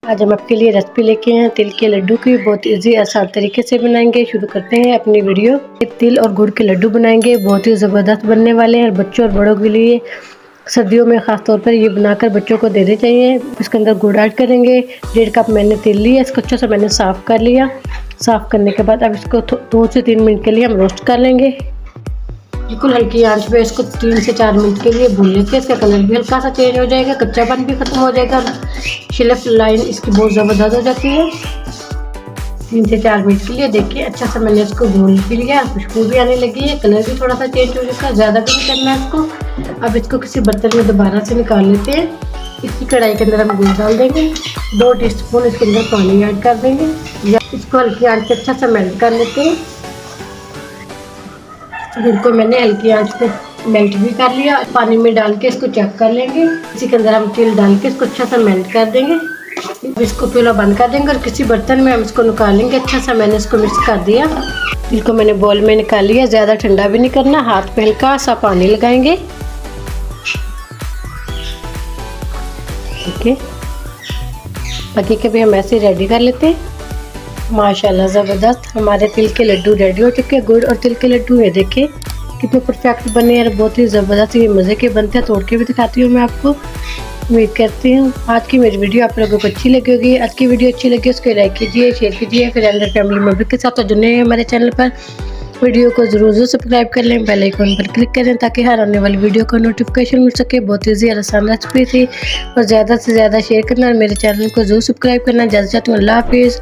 आज हम आपके लिए रेसिपी लेके आए हैं तिल के लड्डू की। बहुत इजी आसान तरीके से बनाएंगे। शुरू करते हैं अपनी वीडियो। तिल और गुड़ के लड्डू बनाएंगे, बहुत ही ज़बरदस्त बनने वाले हैं। बच्चों और बड़ों के लिए सर्दियों में ख़ास तौर पर ये बनाकर बच्चों को देने चाहिए। इसके अंदर गुड़ ऐड करेंगे। 1.5 कप मैंने तिल लिया, इसको अच्छा सा मैंने साफ़ कर लिया। साफ़ करने के बाद अब इसको 2 से 3 मिनट के लिए हम रोस्ट कर लेंगे। बिल्कुल हल्की आंच पे इसको 3 से 4 मिनट के लिए भून लेते हैं। इसका कलर भी हल्का सा चेंज हो जाएगा, कच्चापन भी खत्म हो जाएगा, शेल्फ लाइन इसकी बहुत ज़बरदस्त हो जाती है। 3 से 4 मिनट के लिए देखिए अच्छा सा मैंने इसको भून भी लिया। खुशबू भी आने लगी है, कलर भी थोड़ा सा चेंज हो जाएगा, ज़्यादा भी नहीं करना है इसको। अब इसको किसी बर्तन में दोबारा से निकाल लेते हैं। इसी कढ़ाई के अंदर हम गुड़ डाल देंगे। 2 टीस्पून इसके अंदर पानी ऐड कर देंगे। इसको हल्की आंच पे अच्छा सा मेल्ट कर लेते हैं। गुड़ को मैंने हल्की आंच पे मेल्ट भी कर लिया। पानी में डाल के इसको चेक कर लेंगे। इसी के अंदर हम तिल डाल के इसको अच्छा सा मेल्ट कर देंगे। इसको चूल्हा बंद कर देंगे और किसी बर्तन में हम इसको निकालेंगे। अच्छा सा मैंने इसको मिक्स कर दिया। तिल को मैंने बॉल में निकाल लिया। ज़्यादा ठंडा भी नहीं करना, हाथ पे हल्का सा पानी लगाएंगे। ठीक है, बाकी के भी हम ऐसे रेडी कर लेते हैं। माशाल्लाह ज़बरदस्त हमारे तिल के लड्डू रेडी हो चुके हैं। गुड़ और तिल के लड्डू है, देखिए कितने परफेक्ट बने हैं, बहुत ही ज़बरदस्त ये मज़े के बनते हैं। तोड़ के भी दिखाती हूँ मैं आपको। उम्मीद करती हूँ आज की मेरी वीडियो आप लोगों को अच्छी लगी होगी। आज की वीडियो अच्छी लगी उसको लाइक कीजिए, शेयर कीजिए। फिर अंदर फैमिली मेम्बर के साथ तो जुड़े हैं हमारे चैनल पर। वीडियो को ज़रूर सब्सक्राइब कर लें, बेल आइकन पर क्लिक करें ताकि हर आने वाली वीडियो का नोटिफिकेशन मिल सके। बहुत ईजी और आसान रेसिपी थी और ज़्यादा से ज़्यादा शेयर करना और मेरे चैनल को ज़रूर सब्सक्राइब करना। ज़्यादा चाहती हूँ। अल्लाह हाफिज़।